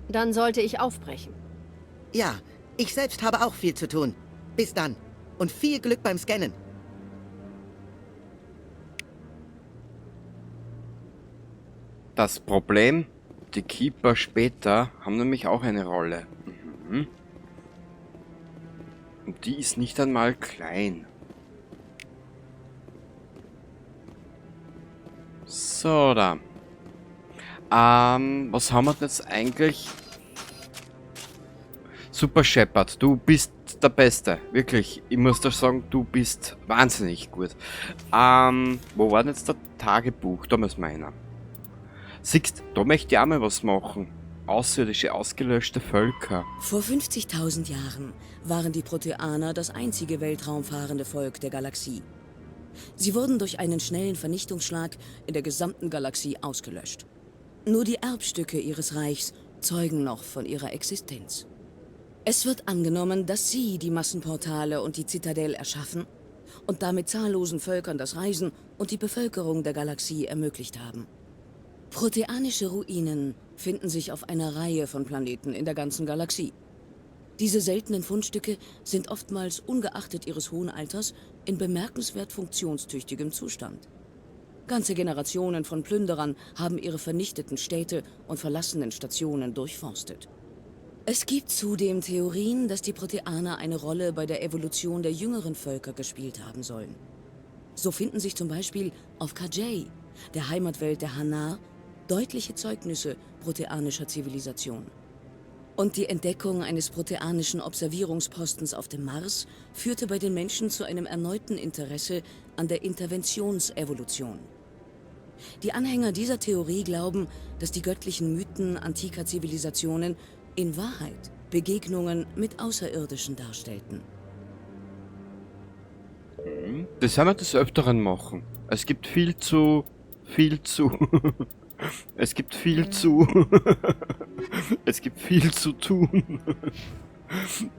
Dann sollte ich aufbrechen. Ja, ich selbst habe auch viel zu tun. Bis dann. Und viel Glück beim Scannen. Das Problem, die Keeper später haben nämlich auch eine Rolle. Mhm. Und die ist nicht einmal klein. So, da. Was haben wir denn jetzt eigentlich? Super Shepard, du bist der Beste. Wirklich, ich muss dir sagen, du bist wahnsinnig gut. Wo war denn jetzt der Tagebuch? Da müssen wir hin. Siehst, da möchte ich auch mal was machen. Außerirdische, ausgelöschte Völker. Vor 50.000 Jahren waren die Proteaner das einzige weltraumfahrende Volk der Galaxie. Sie wurden durch einen schnellen Vernichtungsschlag in der gesamten Galaxie ausgelöscht. Nur die Erbstücke ihres Reichs zeugen noch von ihrer Existenz. Es wird angenommen, dass sie die Massenportale und die Zitadelle erschaffen und damit zahllosen Völkern das Reisen und die Bevölkerung der Galaxie ermöglicht haben. Proteanische Ruinen finden sich auf einer Reihe von Planeten in der ganzen Galaxie. Diese seltenen Fundstücke sind oftmals ungeachtet ihres hohen Alters in bemerkenswert funktionstüchtigem Zustand. Ganze Generationen von Plünderern haben ihre vernichteten Städte und verlassenen Stationen durchforstet. Es gibt zudem Theorien, dass die Proteaner eine Rolle bei der Evolution der jüngeren Völker gespielt haben sollen. So finden sich zum Beispiel auf Kajay, der Heimatwelt der Hanar, deutliche Zeugnisse proteanischer Zivilisation. Und die Entdeckung eines proteanischen Observierungspostens auf dem Mars führte bei den Menschen zu einem erneuten Interesse an der Interventionsevolution. Die Anhänger dieser Theorie glauben, dass die göttlichen Mythen antiker Zivilisationen in Wahrheit Begegnungen mit Außerirdischen darstellten. Das werden wir des Öfteren machen. Es gibt viel zu... Es gibt viel zu... Es gibt viel zu tun.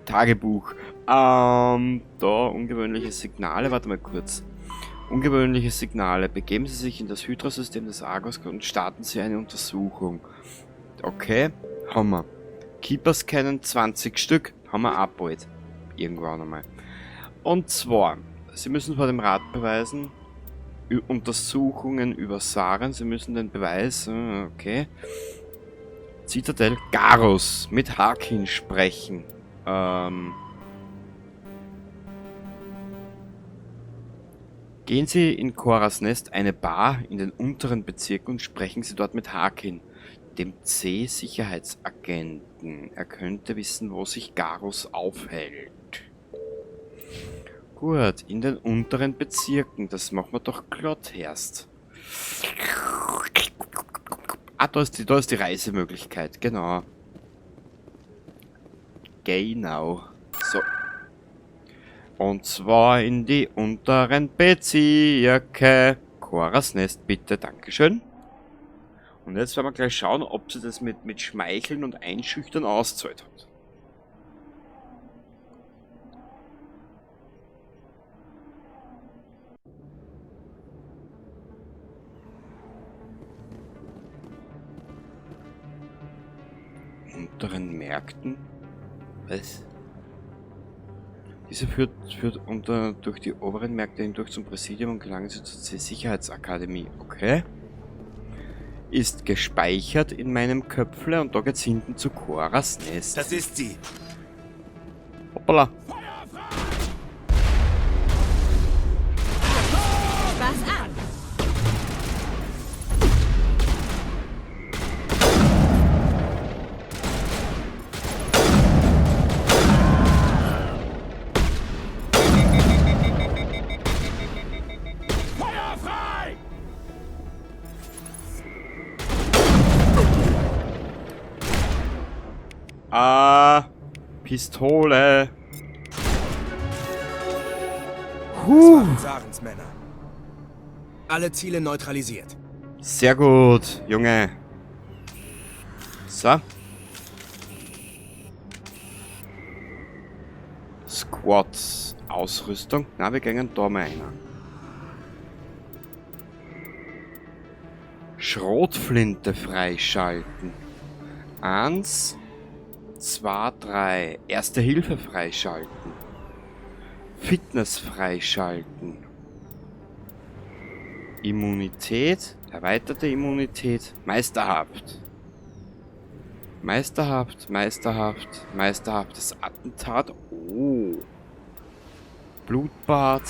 Tagebuch. Da ungewöhnliche Signale. Warte mal kurz. Ungewöhnliche Signale. Begeben Sie sich in das Hydra-System des Argos und starten Sie eine Untersuchung. Okay, haben wir. Keeper scannen 20 Stück. Haben wir abgeholt. Irgendwann einmal. Und zwar, Sie müssen vor dem Rat beweisen, Untersuchungen über Saren. Sie müssen den Beweis, okay. Citadel Garrus mit Harkin sprechen. Gehen Sie in Koras Nest, eine Bar in den unteren Bezirken, und sprechen Sie dort mit Harkin, dem C-Sicherheitsagenten. Er könnte wissen, wo sich Garrus aufhält. Gut, in den unteren Bezirken. Das machen wir doch glatt erst. Ah, da ist die Reisemöglichkeit. Genau. Genau. So. Und zwar in die unteren Bezirke. Koras Nest, bitte. Dankeschön. Und jetzt werden wir gleich schauen, ob sie das mit Schmeicheln und Einschüchtern auszahlt hat. Unteren Märkten? Was? Diese führt durch die oberen Märkte hindurch zum Präsidium und gelangen sie zur Sicherheitsakademie. Okay. Ist gespeichert in meinem Köpfle und da geht's hinten zu Koras Nest. Das ist sie. Hoppala. Spaß an! Pistole. Das waren Sarens Männer. Alle Ziele neutralisiert. Sehr gut, Junge. So. Squads. Ausrüstung. Na, wir gehen da mal rein. Schrotflinte freischalten. 1, 2, 3. Erste Hilfe freischalten. Fitness freischalten. Immunität. Erweiterte Immunität. Meisterhaft. Meisterhaft, meisterhaft, meisterhaftes Attentat. Oh. Blutbad.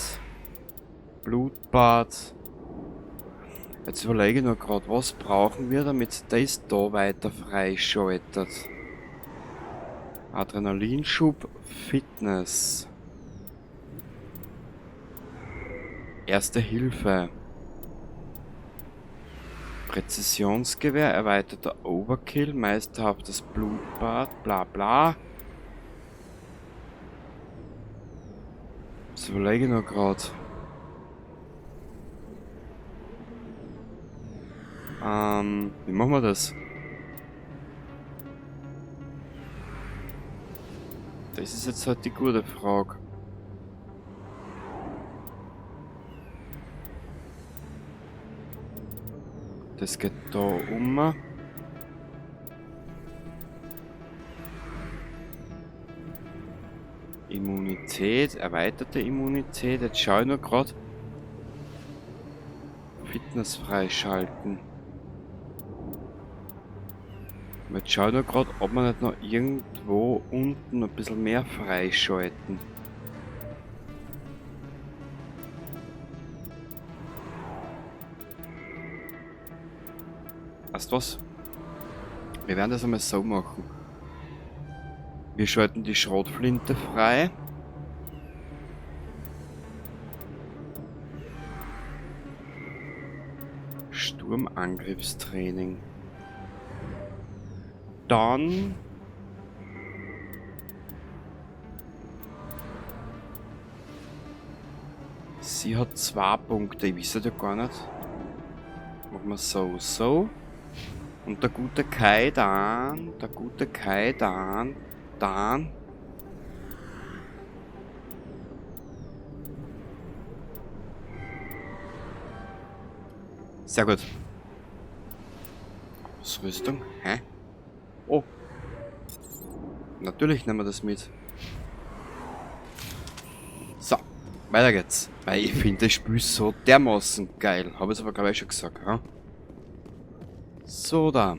Blutbad. Jetzt überlege ich noch gerade, was brauchen wir, damit das da weiter freischaltet. Adrenalinschub, Fitness. Erste Hilfe. Präzisionsgewehr, erweiterter Overkill, meisterhaftes Blutbad, bla bla. Das überlege ich noch gerade. Wie machen wir das? Das ist jetzt halt die gute Frage. Das geht da um. Immunität, erweiterte Immunität. Jetzt schaue ich nur gerade. Fitness freischalten. Jetzt schaue ich nur gerade, ob wir nicht noch irgendwo unten ein bisschen mehr freischalten. Weißt du was? Wir werden das einmal so machen. Wir schalten die Schrotflinte frei. Sturmangriffstraining. Dann sie hat 2 Punkte, ich weiß ja gar nicht. Machen wir so. Und der gute Kaidan, dann. Sehr gut. Ausrüstung, hä? Oh. Natürlich nehmen wir das mit. So, weiter geht's. Weil ich finde das Spiel so dermaßen geil. Habe ich aber glaube ich schon gesagt, ja? So, da.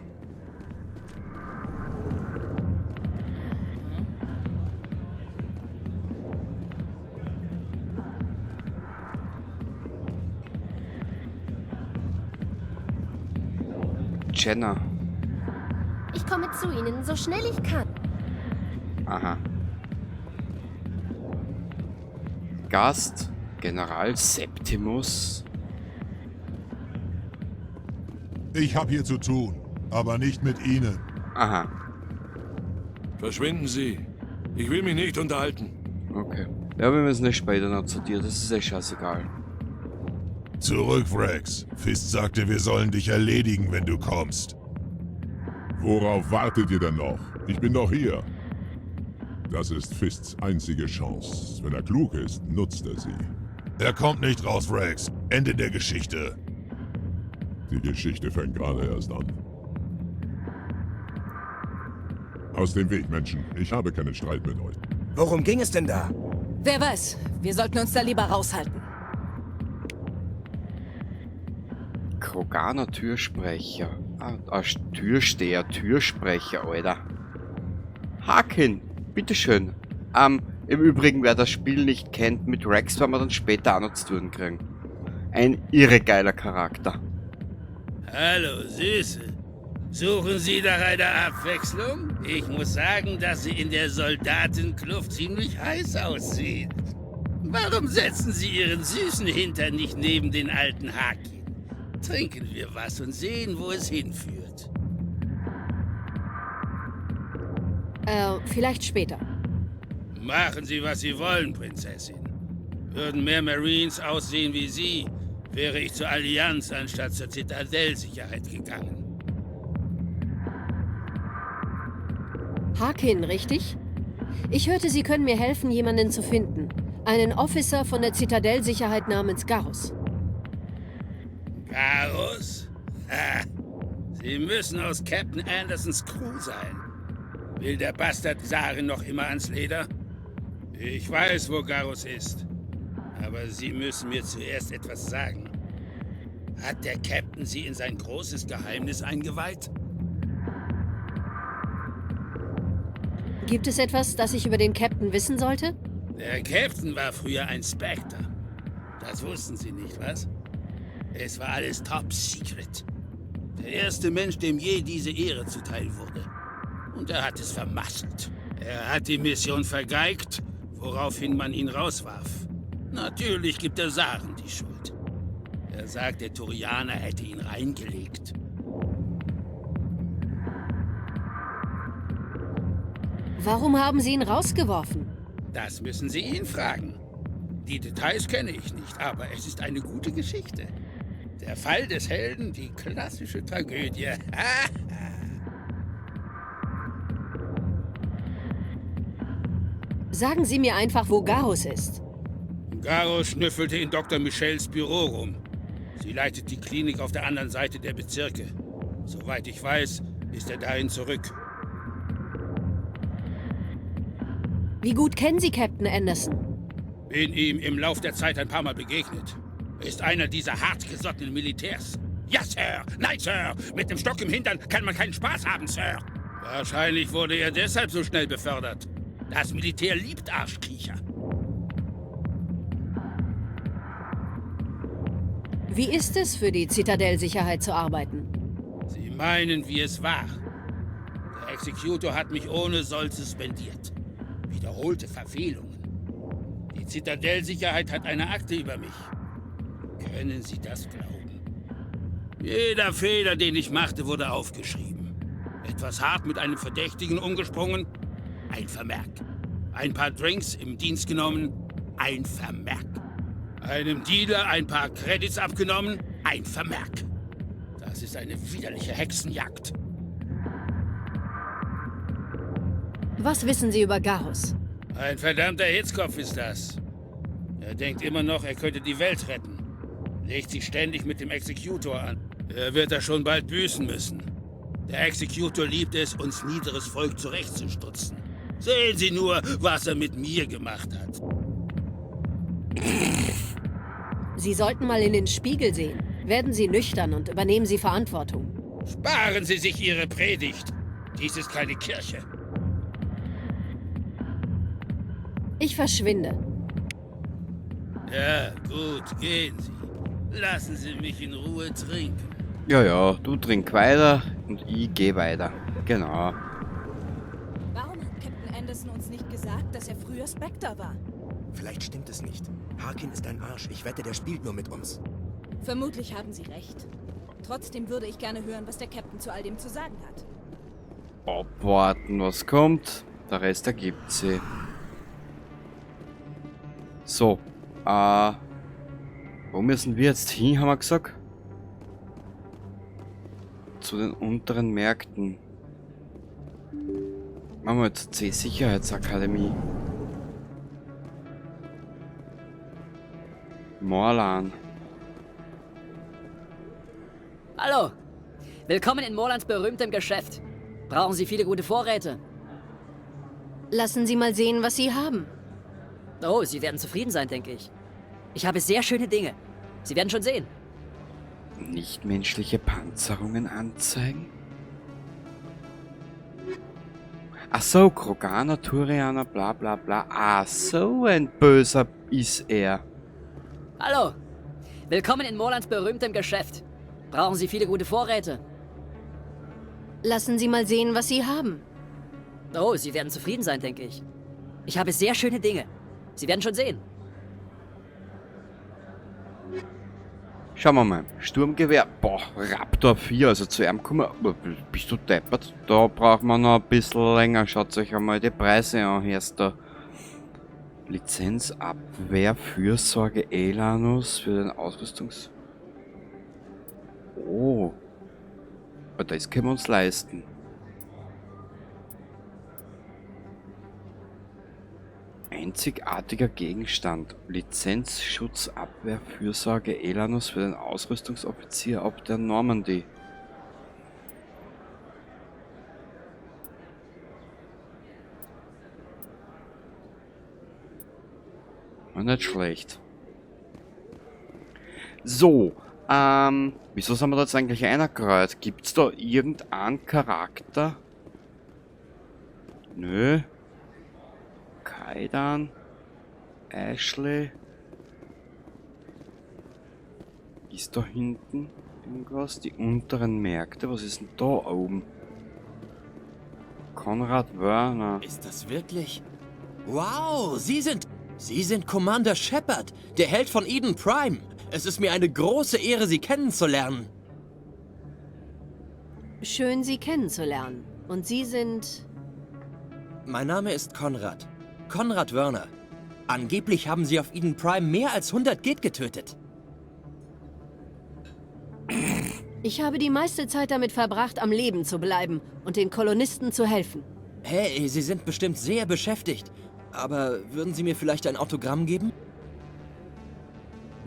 Jenna. Ich komme zu Ihnen, so schnell ich kann. Aha. Gast, General Septimus. Ich habe hier zu tun, aber nicht mit Ihnen. Aha. Verschwinden Sie. Ich will mich nicht unterhalten. Okay. Ja, wir müssen nicht später noch zu dir, das ist echt scheißegal. Zurück, Vrax. Fist sagte, wir sollen dich erledigen, wenn du kommst. Worauf wartet ihr denn noch? Ich bin doch hier. Das ist Fists einzige Chance. Wenn er klug ist, nutzt er sie. Er kommt nicht raus, Vrax. Ende der Geschichte. Die Geschichte fängt gerade erst an. Aus dem Weg, Menschen. Ich habe keinen Streit mit euch. Worum ging es denn da? Wer weiß, wir sollten uns da lieber raushalten. Kroganer Türsprecher. Türsprecher, Alter. Harkin, bitteschön. Im Übrigen, wer das Spiel nicht kennt, mit Rex werden wir dann später auch noch zu tun kriegen. Ein irre geiler Charakter. Hallo, Süße. Suchen Sie nach einer Abwechslung? Ich muss sagen, dass Sie in der Soldatenkluft ziemlich heiß aussehen. Warum setzen Sie Ihren süßen Hintern nicht neben den alten Haki? Trinken wir was und sehen, wo es hinführt. Vielleicht später. Machen Sie, was Sie wollen, Prinzessin. Würden mehr Marines aussehen wie Sie, wäre ich zur Allianz anstatt zur Zitadell-Sicherheit gegangen. Harkin, richtig? Ich hörte, Sie können mir helfen, jemanden zu finden. Einen Officer von der Zitadell-Sicherheit namens Garrus. Garrus? Ha! Sie müssen aus Captain Andersons Crew sein. Will der Bastard Saren noch immer ans Leder? Ich weiß, wo Garrus ist. Aber Sie müssen mir zuerst etwas sagen. Hat der Captain Sie in sein großes Geheimnis eingeweiht? Gibt es etwas, das ich über den Captain wissen sollte? Der Captain war früher ein Spectre. Das wussten Sie nicht, was? Es war alles top secret. Der erste Mensch, dem je diese Ehre zuteil wurde. Und er hat es vermasselt. Er hat die Mission vergeigt, woraufhin man ihn rauswarf. Natürlich gibt der Saren die Schuld. Er sagt, der Turianer hätte ihn reingelegt. Warum haben Sie ihn rausgeworfen? Das müssen Sie ihn fragen. Die Details kenne ich nicht, aber es ist eine gute Geschichte. Der Fall des Helden, die klassische Tragödie. Sagen Sie mir einfach, wo Garrus ist. Garrus schnüffelte in Dr. Michels Büro rum. Sie leitet die Klinik auf der anderen Seite der Bezirke. Soweit ich weiß, ist er dahin zurück. Wie gut kennen Sie Captain Anderson? Bin ihm im Lauf der Zeit ein paar Mal begegnet. Er ist einer dieser hartgesottenen Militärs. Ja, Sir! Nein, Sir! Mit dem Stock im Hintern kann man keinen Spaß haben, Sir! Wahrscheinlich wurde er deshalb so schnell befördert. Das Militär liebt Arschkriecher. Wie ist es, für die Zitadell-Sicherheit zu arbeiten? Sie meinen, wie es war. Der Executor hat mich ohne Soll suspendiert. Wiederholte Verfehlungen. Die Zitadell-Sicherheit hat eine Akte über mich. Können Sie das glauben? Jeder Fehler, den ich machte, wurde aufgeschrieben. Etwas hart mit einem Verdächtigen umgesprungen, ein Vermerk. Ein paar Drinks im Dienst genommen, ein Vermerk. Einem Dealer ein paar Credits abgenommen, ein Vermerk. Das ist eine widerliche Hexenjagd. Was wissen Sie über Garrus? Ein verdammter Hitzkopf ist das. Er denkt immer noch, er könnte die Welt retten. Legt sich ständig mit dem Executor an. Er wird da schon bald büßen müssen. Der Executor liebt es, uns niederes Volk zurechtzustutzen. Sehen Sie nur, was er mit mir gemacht hat. Sie sollten mal in den Spiegel sehen. Werden Sie nüchtern und übernehmen Sie Verantwortung. Sparen Sie sich Ihre Predigt. Dies ist keine Kirche. Ich verschwinde. Ja, gut, gehen Sie. Lassen Sie mich in Ruhe trinken. Ja, du trink weiter und ich geh weiter. Genau. Warum hat Captain Anderson uns nicht gesagt, dass er früher Spectre war? Vielleicht stimmt es nicht. Harkin ist ein Arsch. Ich wette, der spielt nur mit uns. Vermutlich haben Sie recht. Trotzdem würde ich gerne hören, was der Captain zu all dem zu sagen hat. Abwarten, was kommt. Der Rest ergibt sie. So, wo müssen wir jetzt hin, haben wir gesagt? Zu den unteren Märkten. Machen wir jetzt C-Sicherheitsakademie. Morlan. Hallo! Willkommen in Morlands berühmtem Geschäft. Brauchen Sie viele gute Vorräte? Lassen Sie mal sehen, was Sie haben. Oh, Sie werden zufrieden sein, denke ich. Ich habe sehr schöne Dinge. Sie werden schon sehen. Nichtmenschliche Panzerungen anzeigen? Ach so, Kroganer, Turianer, bla bla bla. Ah, so ein Böser ist er. Hallo! Willkommen in Morlands berühmtem Geschäft. Brauchen Sie viele gute Vorräte? Lassen Sie mal sehen, was Sie haben. Oh, Sie werden zufrieden sein, denke ich. Ich habe sehr schöne Dinge. Sie werden schon sehen. Schauen wir mal. Sturmgewehr. Boah, Raptor 4. Also zu ihm kommen. Bist du deppert? Da braucht man noch ein bisschen länger. Schaut euch einmal die Preise an. Hier ist der Lizenzabwehr, Fürsorge, Elanus für den Ausrüstungs... Oh. Aber das können wir uns leisten. Einzigartiger Gegenstand. Lizenz, Schutz, Abwehr, Fürsorge, Elanus für den Ausrüstungsoffizier ab der Normandie. Nicht schlecht. So, wieso sind wir da jetzt eigentlich reingekreuzt? Gibt's da irgendeinen Charakter? Nö. Kaidan. Ashley. Ist da hinten irgendwas? Die unteren Märkte? Was ist denn da oben? Konrad Wörner. Ist das wirklich? Wow, Sie sind Commander Shepard, der Held von Eden Prime. Es ist mir eine große Ehre, Sie kennenzulernen. Schön, Sie kennenzulernen. Und Sie sind... Mein Name ist Konrad. Konrad Wörner. Angeblich haben Sie auf Eden Prime mehr als 100 Geth getötet. Ich habe die meiste Zeit damit verbracht, am Leben zu bleiben und den Kolonisten zu helfen. Hey, Sie sind bestimmt sehr beschäftigt. Aber würden Sie mir vielleicht ein Autogramm geben?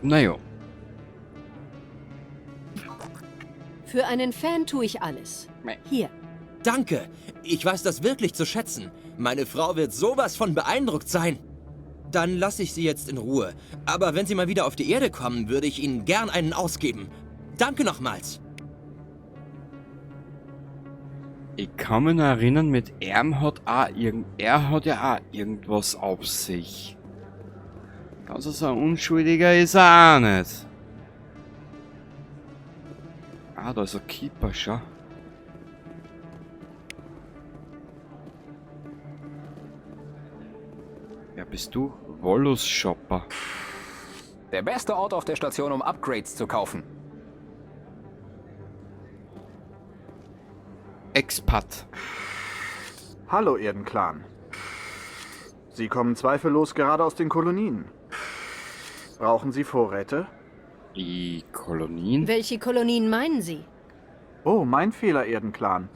Naja. Für einen Fan tue ich alles. Hier. Danke. Ich weiß das wirklich zu schätzen. Meine Frau wird sowas von beeindruckt sein. Dann lasse ich Sie jetzt in Ruhe. Aber wenn Sie mal wieder auf die Erde kommen, würde ich Ihnen gern einen ausgeben. Danke nochmals. Ich kann mich noch erinnern, mit er hat ja auch irgendwas auf sich. Ganz so ein Unschuldiger ist er auch nicht. Ah, da ist ein Keeper schon. Wer bist du? Volus Shopper. Der beste Ort auf der Station, um Upgrades zu kaufen. Expat. Hallo, Erdenclan. Sie kommen zweifellos gerade aus den Kolonien. Brauchen Sie Vorräte? Die Kolonien? Welche Kolonien meinen Sie? Oh, mein Fehler, Erdenclan.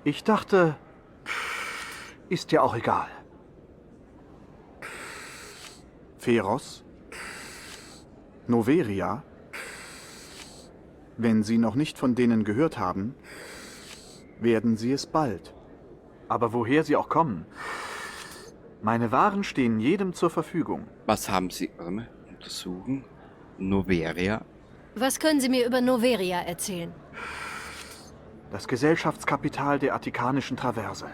Ich dachte... Ist ja auch egal. Feros? Noveria? Wenn Sie noch nicht von denen gehört haben, werden Sie es bald. Aber woher sie auch kommen, meine Waren stehen jedem zur Verfügung. Was haben Sie? Warte mal, untersuchen. Noveria. Was können Sie mir über Noveria erzählen? Das Gesellschaftskapital der Attikanischen Traverse.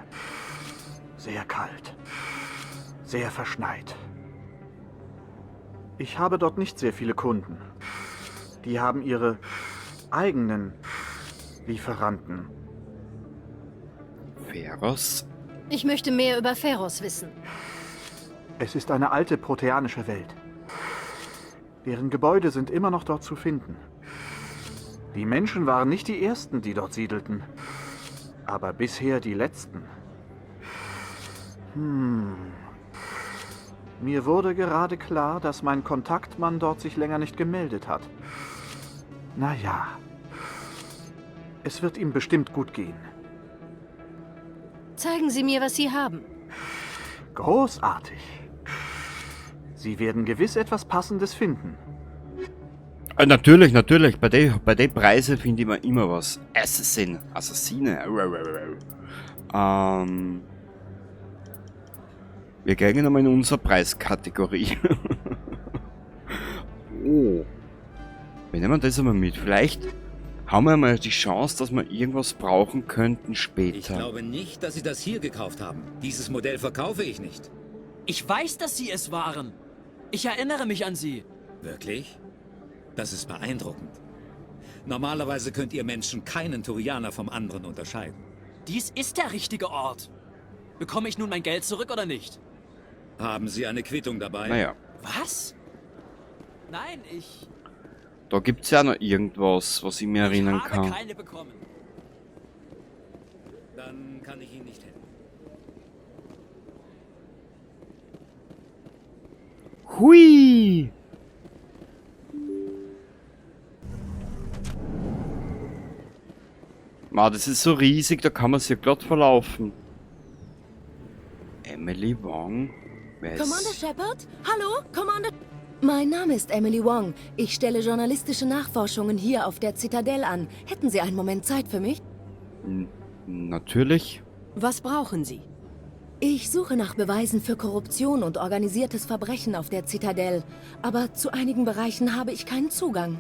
Sehr kalt. Sehr verschneit. Ich habe dort nicht sehr viele Kunden. Die haben ihre eigenen Lieferanten. Feros? Ich möchte mehr über Feros wissen. Es ist eine alte proteanische Welt. Deren Gebäude sind immer noch dort zu finden. Die Menschen waren nicht die ersten, die dort siedelten, aber bisher die letzten. Mir wurde gerade klar, dass mein Kontaktmann dort sich länger nicht gemeldet hat. Naja, es wird ihm bestimmt gut gehen. Zeigen Sie mir, was Sie haben. Großartig. Sie werden gewiss etwas Passendes finden. Natürlich. Bei den Preisen finde ich immer was. Assassine. Wir gehen nochmal in unsere Preiskategorie. Oh. Wir nehmen das einmal mit. Vielleicht haben wir mal die Chance, dass wir irgendwas brauchen könnten später. Ich glaube nicht, dass Sie das hier gekauft haben. Dieses Modell verkaufe ich nicht. Ich weiß, dass Sie es waren. Ich erinnere mich an Sie. Wirklich? Das ist beeindruckend. Normalerweise könnt ihr Menschen keinen Turianer vom anderen unterscheiden. Dies ist der richtige Ort. Bekomme ich nun mein Geld zurück oder nicht? Haben Sie eine Quittung dabei? Naja. Was? Nein, Da gibt es ja noch irgendwas, was ich mir erinnern habe kann. keine bekommen. Dann kann ich Ihnen nicht helfen. Hui! Ma, das ist so riesig, da kann man sich ja glatt verlaufen. Emily Wong? Wer ist... Commander Shepard? Hallo, Commander... Mein Name ist Emily Wong. Ich stelle journalistische Nachforschungen hier auf der Zitadelle an. Hätten Sie einen Moment Zeit für mich? Natürlich. Was brauchen Sie? Ich suche nach Beweisen für Korruption und organisiertes Verbrechen auf der Zitadelle, aber zu einigen Bereichen habe ich keinen Zugang.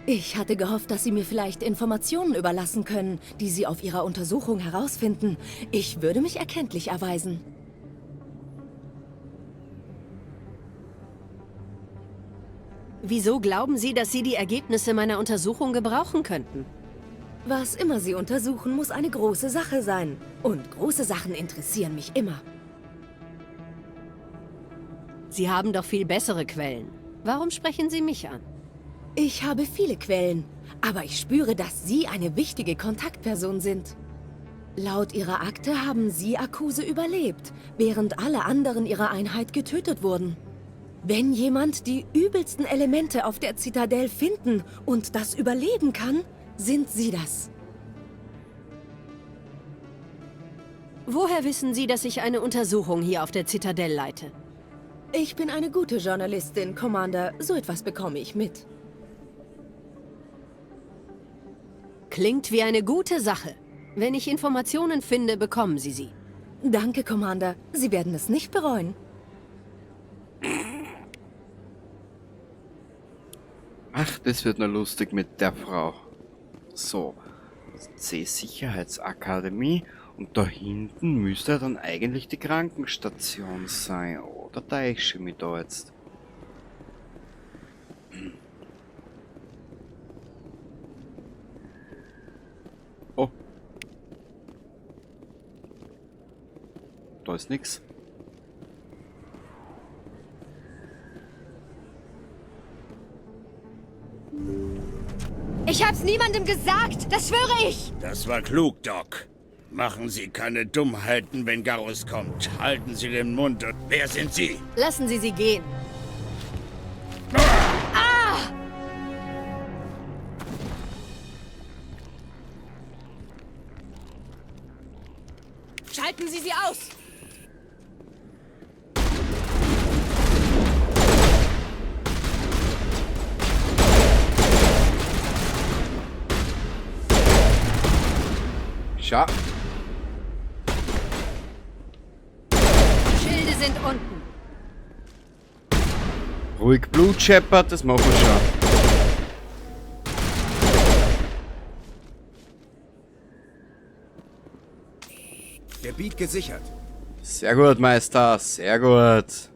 Ich hatte gehofft, dass Sie mir vielleicht Informationen überlassen können, die Sie auf Ihrer Untersuchung herausfinden. Ich würde mich erkenntlich erweisen. Wieso glauben Sie, dass Sie die Ergebnisse meiner Untersuchung gebrauchen könnten? Was immer Sie untersuchen, muss eine große Sache sein. Und große Sachen interessieren mich immer. Sie haben doch viel bessere Quellen. Warum sprechen Sie mich an? Ich habe viele Quellen, aber ich spüre, dass Sie eine wichtige Kontaktperson sind. Laut Ihrer Akte haben Sie Akuse überlebt, während alle anderen Ihrer Einheit getötet wurden. Wenn jemand die übelsten Elemente auf der Zitadelle finden und das überleben kann, sind Sie das. Woher wissen Sie, dass ich eine Untersuchung hier auf der Zitadelle leite? Ich bin eine gute Journalistin, Commander. So etwas bekomme ich mit. Klingt wie eine gute Sache. Wenn ich Informationen finde, bekommen Sie sie. Danke, Commander. Sie werden es nicht bereuen. Ach, das wird noch lustig mit der Frau. So, C-Sicherheitsakademie. Und da hinten müsste dann eigentlich die Krankenstation sein. Oder täusche ich mich da jetzt? Oh. Da ist nix. Ich hab's niemandem gesagt, das schwöre ich! Das war klug, Doc. Machen Sie keine Dummheiten, wenn Garrus kommt. Halten Sie den Mund und... Wer sind Sie? Lassen Sie sie gehen. Ah! Schalten Sie sie aus! Schau. Schilde sind unten. Ruhig Blut, Shepard, das machen wir schon. Der Beat gesichert. Sehr gut, Meister, sehr gut.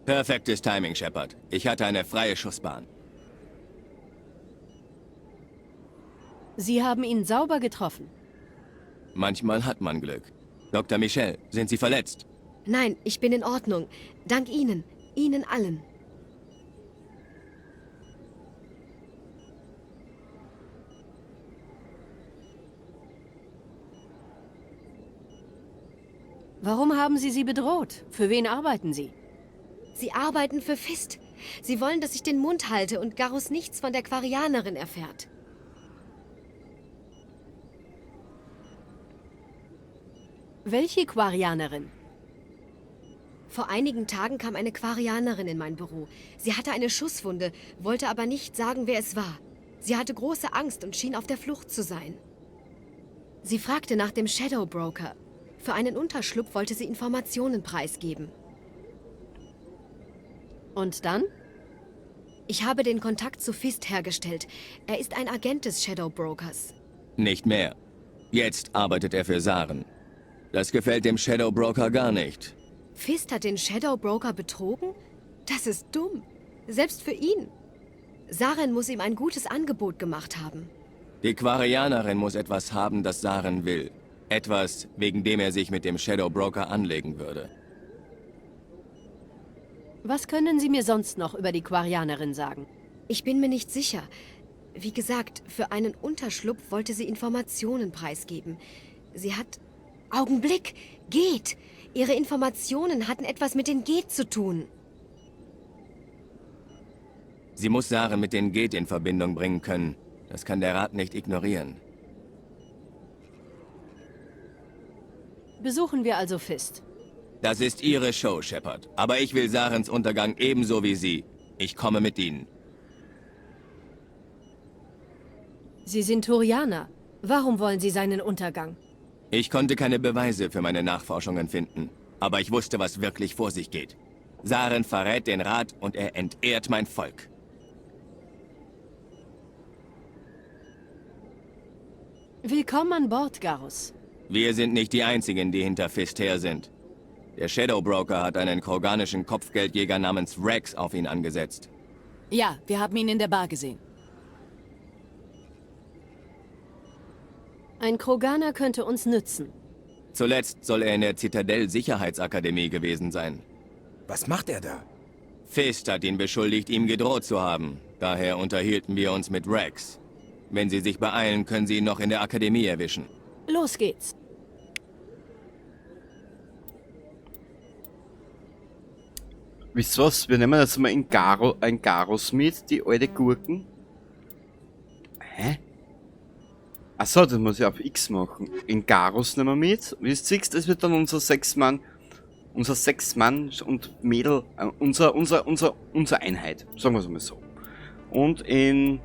Perfektes Timing, Shepard. Ich hatte eine freie Schussbahn. Sie haben ihn sauber getroffen. Manchmal hat man Glück. Dr. Michel, sind Sie verletzt? Nein, ich bin in Ordnung. Dank Ihnen. Ihnen allen. Warum haben Sie sie bedroht? Für wen arbeiten Sie? Sie arbeiten für Fist. Sie wollen, dass ich den Mund halte und Garrus nichts von der Quarianerin erfährt. Welche Quarianerin? Vor einigen Tagen kam eine Quarianerin in mein Büro. Sie hatte eine Schusswunde, wollte aber nicht sagen, wer es war. Sie hatte große Angst und schien auf der Flucht zu sein. Sie fragte nach dem Shadow Broker. Für einen Unterschlupf wollte sie Informationen preisgeben. Und dann? Ich habe den Kontakt zu Fist hergestellt. Er ist ein Agent des Shadow Brokers. Nicht mehr. Jetzt arbeitet er für Saren. Das gefällt dem Shadow Broker gar nicht. Fist hat den Shadow Broker betrogen? Das ist dumm. Selbst für ihn. Saren muss ihm ein gutes Angebot gemacht haben. Die Quarianerin muss etwas haben, das Saren will. Etwas, wegen dem er sich mit dem Shadow Broker anlegen würde. Was können Sie mir sonst noch über die Quarianerin sagen? Ich bin mir nicht sicher. Wie gesagt, für einen Unterschlupf wollte sie Informationen preisgeben. Sie hat... Augenblick! Geht! Ihre Informationen hatten etwas mit den Geht zu tun. Sie muss Saren mit den Geht in Verbindung bringen können. Das kann der Rat nicht ignorieren. Besuchen wir also Fist. Das ist Ihre Show, Shepard. Aber ich will Sarens Untergang ebenso wie Sie. Ich komme mit Ihnen. Sie sind Turianer. Warum wollen Sie seinen Untergang? Ich konnte keine Beweise für meine Nachforschungen finden. Aber ich wusste, was wirklich vor sich geht. Saren verrät den Rat und er entehrt mein Volk. Willkommen an Bord, Garrus. Wir sind nicht die Einzigen, die hinter Fist her sind. Der Shadow Broker hat einen kroganischen Kopfgeldjäger namens Rex auf ihn angesetzt. Ja, wir haben ihn in der Bar gesehen. Ein Kroganer könnte uns nützen. Zuletzt soll er in der Zitadell-Sicherheitsakademie gewesen sein. Was macht er da? Fist hat ihn beschuldigt, ihm gedroht zu haben. Daher unterhielten wir uns mit Rex. Wenn Sie sich beeilen, können Sie ihn noch in der Akademie erwischen. Los geht's. Wisst ihr was? Wir nehmen jetzt mal ein Garrus mit, die alte Gurken. Hä? Achso, das muss ich auf X machen. In Garrus nehmen wir mit. Wisst ihr, das wird dann unser Sechs-Mann und Mädel, unsere Einheit. Sagen wir es mal so. Und in...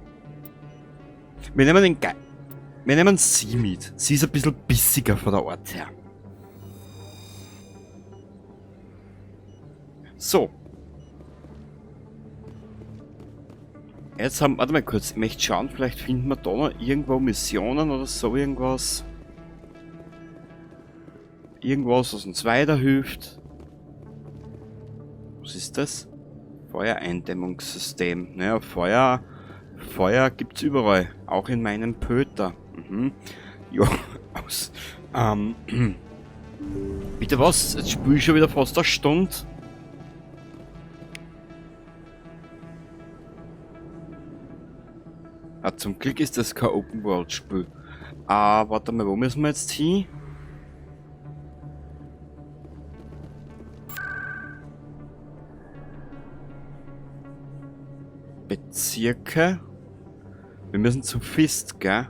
Wir nehmen sie mit. Sie ist ein bisschen bissiger von der Art her. So. Jetzt haben, warte mal kurz, ich möchte schauen, vielleicht finden wir da noch irgendwo Missionen oder so irgendwas. Irgendwas, was uns weiterhilft. Was ist das? Feuereindämmungssystem. Naja, Feuer gibt's überall. Auch in meinem Pöter. Mhm. Ja, aus. Bitte was? Jetzt spiele ich schon wieder fast eine Stunde. Ah, zum Glück ist das kein Open-World-Spiel. Warte mal, wo müssen wir jetzt hin? Bezirke. Wir müssen zu Fist, gell?